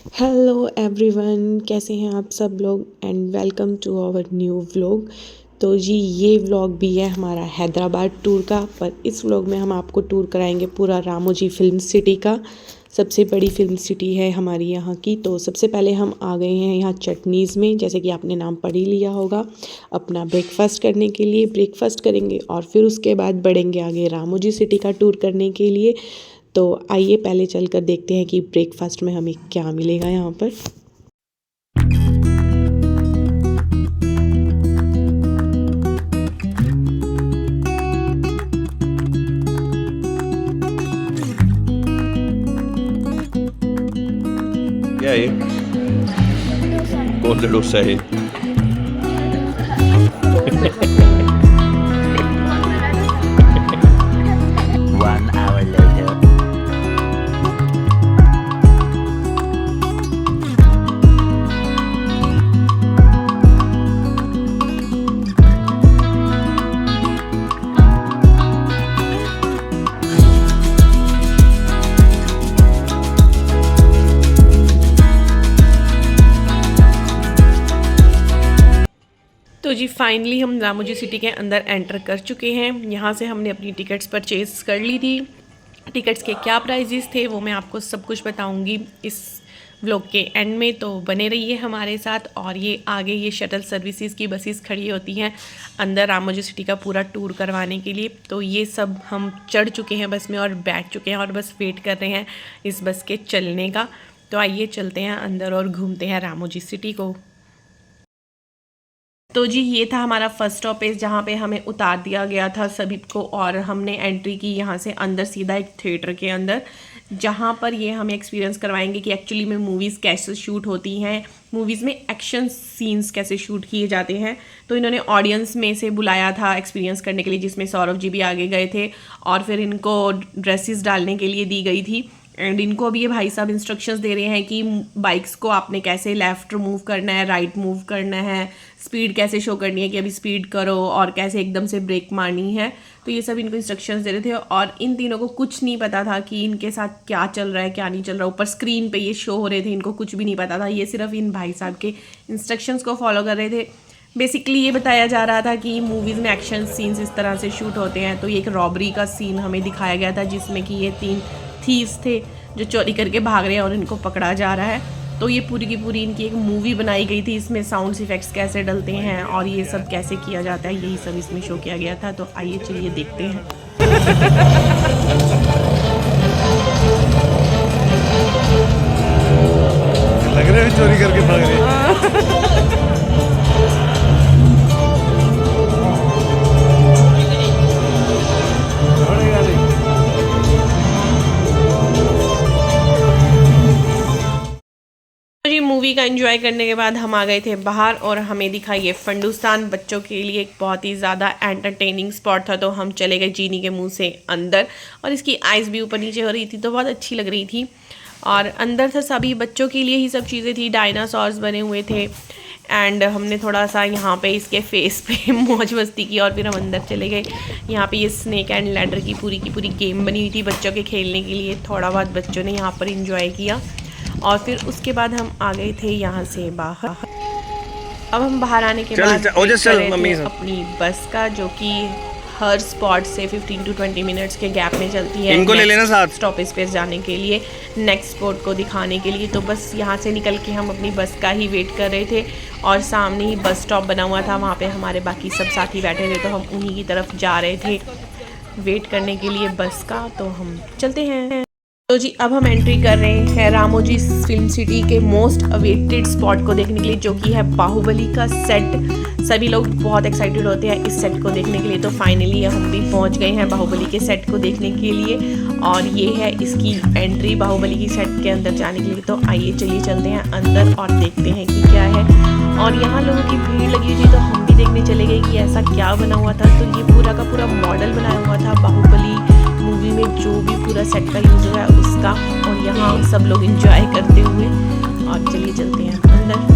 Hello everyone, कैसे हैं आप सब लोग and welcome to our new vlog. तो जी ये व्लॉग भी है हमारा हैदराबाद टूर का, पर इस व्लॉग में हम आपको टूर कराएंगे पूरा रामोजी फिल्म सिटी का। सबसे बड़ी फिल्म सिटी है हमारी यहाँ की। तो सबसे पहले हम आ गए हैं यहाँ चटनीज़ में, जैसे कि आपने नाम पढ़ ही लिया होगा, अपना ब्रेकफास्ट करने के लिए। ब्रेकफास्ट करेंगे और फिर उसके बाद बढ़ेंगे आगे रामोजी सिटी का टूर करने के लिए। तो आइए पहले चलकर देखते हैं कि ब्रेकफास्ट में हमें क्या मिलेगा यहाँ पर। क्या है? कौन सा डोसा है? One hour later. तो जी फाइनली हम रामोजी सिटी के अंदर एंटर कर चुके हैं। यहाँ से हमने अपनी टिकट्स परचेज़ कर ली थी। टिकट्स के क्या प्राइजेस थे वो मैं आपको सब कुछ बताऊंगी इस व्लॉग के एंड में, तो बने रहिए हमारे साथ। और ये आगे ये शटल सर्विसेज की बसेस खड़ी होती हैं अंदर रामोजी सिटी का पूरा टूर करवाने के लिए। तो ये सब हम चढ़ चुके हैं बस में और बैठ चुके हैं और बस वेट कर रहे हैं इस बस के चलने का। तो आइए चलते हैं अंदर और घूमते हैं रामोजी सिटी को। तो जी ये था हमारा फर्स्ट स्टॉपेज जहाँ पे हमें उतार दिया गया था सभी को, और हमने एंट्री की यहाँ से अंदर सीधा एक थिएटर के अंदर, जहाँ पर ये हमें एक्सपीरियंस करवाएंगे कि एक्चुअली में मूवीज़ कैसे शूट होती हैं, मूवीज़ में एक्शन सीन्स कैसे शूट किए जाते हैं। तो इन्होंने ऑडियंस में से बुलाया था एक्सपीरियंस करने के लिए, जिसमें सौरभ जी भी आगे गए थे और फिर इनको ड्रेसेस डालने के लिए दी गई थी। एंड इनको अभी ये भाई साहब इंस्ट्रक्शंस दे रहे हैं कि बाइक्स को आपने कैसे लेफ़्ट मूव करना है, राइट मूव करना है, स्पीड कैसे शो करनी है कि अभी स्पीड करो, और कैसे एकदम से ब्रेक मारनी है। तो ये सब इनको इंस्ट्रक्शंस दे रहे थे और इन तीनों को कुछ नहीं पता था कि इनके साथ क्या चल रहा है क्या नहीं चल रहा। ऊपर स्क्रीन पे ये शो हो रहे थे, इनको कुछ भी नहीं पता था। ये सिर्फ इन भाई साहब के इंस्ट्रक्शंस को फॉलो कर रहे थे। बेसिकली ये बताया जा रहा था कि मूवीज़ में एक्शन सीन्स इस तरह से शूट होते हैं। तो ये एक रॉबरी का सीन हमें दिखाया गया था, जिसमें कि ये 3 थीव्स थे जो चोरी करके भाग रहे हैं और इनको पकड़ा जा रहा है। तो ये पूरी की पूरी इनकी एक मूवी बनाई गई थी। इसमें साउंड इफ़ेक्ट्स कैसे डलते हैं और ये सब कैसे किया जाता है, यही सब इसमें शो किया गया था। तो आइए चलिए देखते हैं। लग रहा है चोरी करके भाग रहे हैं। जी मूवी का एंजॉय करने के बाद हम आ गए थे बाहर और हमें दिखा ये फंडुस्तान, बच्चों के लिए एक बहुत ही ज़्यादा एंटरटेनिंग स्पॉट था। तो हम चले गए जीनी के मुंह से अंदर, और इसकी आइज़ भी ऊपर नीचे हो रही थी तो बहुत अच्छी लग रही थी। और अंदर था सभी बच्चों के लिए ही सब चीज़ें थी, डायनासॉर्स बने हुए थे। एंड हमने थोड़ा सा यहाँ पे इसके फेस पे मौज मस्ती की और फिर हम अंदर चले गए। यहाँ पे ये स्नेक एंड लैडर की पूरी गेम बनी हुई थी बच्चों के खेलने के लिए। थोड़ा बहुत बच्चों ने यहाँ पर इंजॉय किया और फिर उसके बाद हम आ गए थे यहाँ से बाहर। अब हम बाहर आने के बाद अपनी बस का, जो कि हर स्पॉट से 15 to 20 मिनट्स के गैप में चलती है। इनको ले लेना साथ स्टॉपेज पे जाने के लिए, नेक्स्ट स्पॉट को दिखाने के लिए। तो बस यहाँ से निकल के हम अपनी बस का ही वेट कर रहे थे और सामने ही बस स्टॉप बना हुआ था, वहाँ पे हमारे बाकी सब साथी बैठे थे। तो हम उन्हीं की तरफ जा रहे थे वेट करने के लिए बस का। तो हम चलते हैं। तो जी अब हम एंट्री कर रहे हैं रामोजी फिल्म सिटी के मोस्ट अवेटेड स्पॉट को देखने के लिए, जो कि है बाहुबली का सेट। सभी लोग बहुत एक्साइटेड होते हैं इस सेट को देखने के लिए। तो फाइनली हम भी पहुंच गए हैं बाहुबली के सेट को देखने के लिए, और ये है इसकी एंट्री बाहुबली की सेट के अंदर जाने के लिए। तो आइए चलिए चलते हैं अंदर और देखते हैं कि क्या है। और यहाँ लोगों की भीड़ लगी हुई थी तो हम भी देखने चले गए कि ऐसा क्या बना हुआ था। तो ये पूरा का पूरा मॉडल बनाया हुआ था बाहुबली मूवी में जो भी पूरा सेट का यूज़ हुआ है उसका, और यहाँ सब लोग एंजॉय करते हुए। और चलिए चलते हैं अंदर।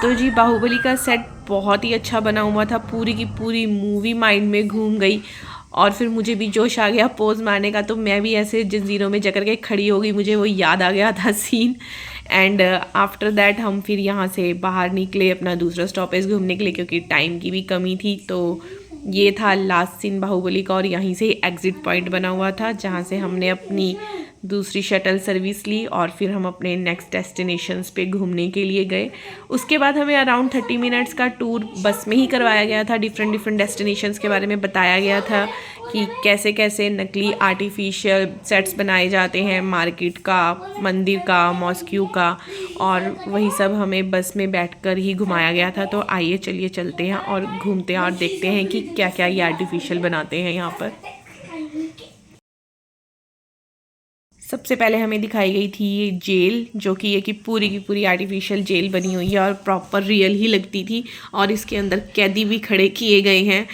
तो जी बाहुबली का सेट बहुत ही अच्छा बना हुआ था, पूरी की पूरी मूवी माइंड में घूम गई और फिर मुझे भी जोश आ गया पोज मारने का, तो मैं भी ऐसे जंजीरों में जकड़ के खड़ी हो गई, मुझे वो याद आ गया था सीन। एंड आफ्टर दैट हम फिर यहाँ से बाहर निकले अपना दूसरा स्टॉपेज घूमने के लिए, क्योंकि टाइम की भी कमी थी। तो ये था लास्ट सीन बाहुबली का और यहीं से एग्ज़िट पॉइंट बना हुआ था जहाँ से हमने अपनी दूसरी शटल सर्विस ली और फिर हम अपने नेक्स्ट डेस्टिनेशंस पे घूमने के लिए गए। उसके बाद हमें अराउंड 30 मिनट्स का टूर बस में ही करवाया गया था। डिफरेंट डेस्टिनेशंस के बारे में बताया गया था कि कैसे कैसे नकली आर्टिफिशियल सेट्स बनाए जाते हैं, मार्केट का, मंदिर का, मॉस्क्यू का, और वही सब हमें बस में बैठकर ही घुमाया गया था। तो आइए चलिए चलते हैं और घूमते हैं और देखते हैं कि क्या क्या ये आर्टिफिशियल बनाते हैं यहाँ पर। सबसे पहले हमें दिखाई गई थी ये जेल, जो कि ये की पूरी आर्टिफिशियल जेल बनी हुई है और प्रॉपर रियल ही लगती थी और इसके अंदर कैदी भी खड़े किए गए हैं।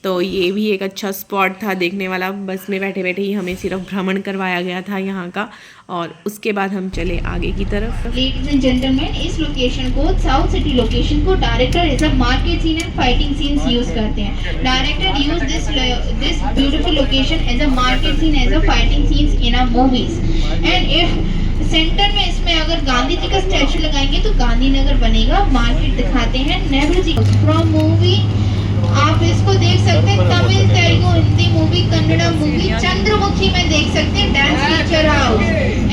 तो ये भी एक अच्छा स्पॉट था देखने वाला। बस में बैठे बैठे ही हमें सिर्फ भ्रमण करवाया गया था यहाँ का और उसके बाद हम चले आगे की तरफ। लेडीज एंड जेंटलमैन, इस लोकेशन को, साउथ सिटी लोकेशन को director as a market scene and fighting scenes use करते हैं। Director use this beautiful location as a market scene, as a fighting scenes in a movies. And if center में इसमें अगर गांधी जी का statue लगाएंगे तो गांधीनगर बनेगा। मार्केट दिखाते हैं नेहरू जी फ्रॉम मूवी, आप इसको देख सकते हैं तमिल, तेलुगु, हिंदी मूवी, कन्नड़ा मूवी चंद्रमुखी में देख सकते हैं dance teacher house,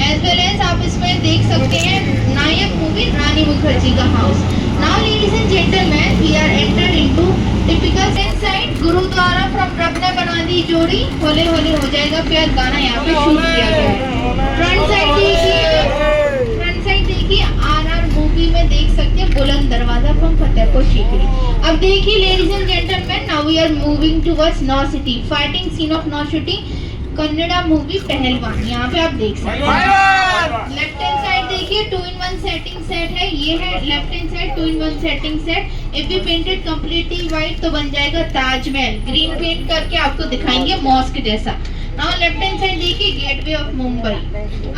as well as आप इसमें देख सकते हैं नायक मूवी रानी मुखर्जी का house. Now ladies and gentleman, we are entered into typical side gurudwara from Rab Ne बना दी जोड़ी, होले होले हो जाएगा प्यार गाना यहाँ पे शूट किया गया है। फ्रंट साइड देखिए आरआर मूवी में देख सकते हैं बुलंद दरवाजा फ्रॉम फतेहपुर सीकरी। अब देखिए ladies and gentleman, now we are moving towards now city, fighting scene of now city, Kannada movie Pailwaan, यहाँ पे आप देख सकते हैं। लेफ्ट हैंड साइड देखिए 2-in-1 सेटिंग सेट है, ये है left hand side 2-in-1 setting set. If we painted completely white तो बन जाएगा ताजमहल, ग्रीन पेंट करके आपको दिखाएंगे मॉस्क जैसा। नाउ लेफ्ट हैंड साइड देखिए gateway of Mumbai,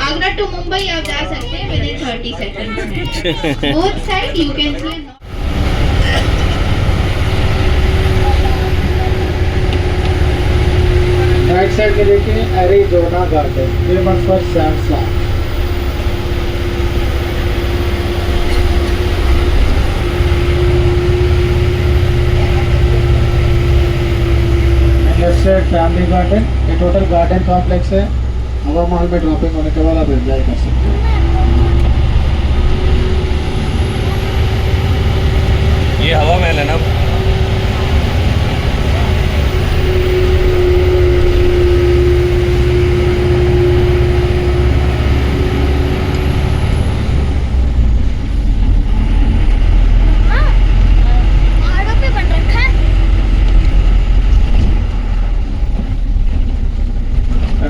Agra to Mumbai आप जा सकते हैं विद इन 30 सेकंड्स में। Both side you can see right side में देखिए Arizona garden, famous for Samsung. Left side family garden, ये टोटल गार्डन कॉम्प्लेक्स है। हवा महल में ड्रॉपिंग होने के बाद आप एंजॉय कर सकते हैं। ये हवा महल है ना।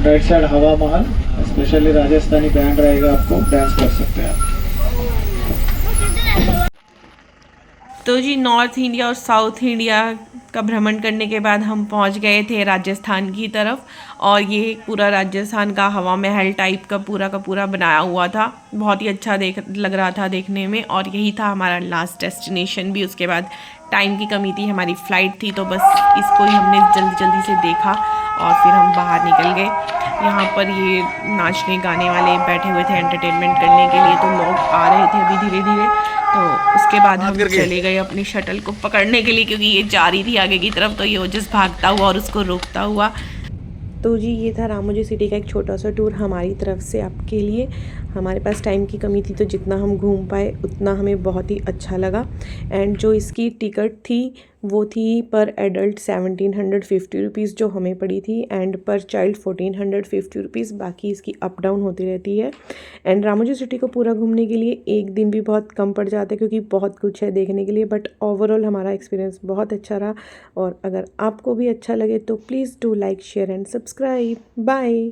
राइट साइड हवा महल, स्पेशली राजस्थानी बैंड रहेगा, आपको डांस कर सकते हैं आप। तो जी नॉर्थ इंडिया और साउथ इंडिया का भ्रमण करने के बाद हम पहुंच गए थे राजस्थान की तरफ और ये पूरा राजस्थान का हवा महल टाइप का पूरा बनाया हुआ था। बहुत ही अच्छा लग रहा था देखने में और यही था हमारा लास्ट डेस्टिनेशन भी। उसके बाद टाइम की कमी थी, हमारी फ़्लाइट थी, तो बस इसको ही हमने जल्दी से देखा और फिर हम बाहर निकल गए। यहाँ पर ये नाचने गाने वाले बैठे हुए थे एंटरटेनमेंट करने के लिए, तो लोग आ रहे थे अभी धीरे धीरे। तो उसके बाद हम चले गए अपनी शटल को पकड़ने के लिए, क्योंकि ये जा रही थी आगे की तरफ, तो ये ओजस भागता हुआ और उसको रोकता हुआ। तो जी ये था रामोजी सिटी का एक छोटा सा टूर हमारी तरफ से आपके लिए। हमारे पास टाइम की कमी थी तो जितना हम घूम पाए उतना हमें बहुत ही अच्छा लगा। एंड जो इसकी टिकट थी वो थी पर एडल्ट 1750 रुपीज़ जो हमें पड़ी थी, एंड पर चाइल्ड 1450 रुपीज़। बाकी इसकी अप डाउन होती रहती है। एंड रामोजी सिटी को पूरा घूमने के लिए एक दिन भी बहुत कम पड़ जाता है, क्योंकि बहुत कुछ है देखने के लिए। बट ओवरऑल हमारा एक्सपीरियंस बहुत अच्छा रहा। और अगर आपको भी अच्छा लगे तो please do like, share and subscribe. Bye.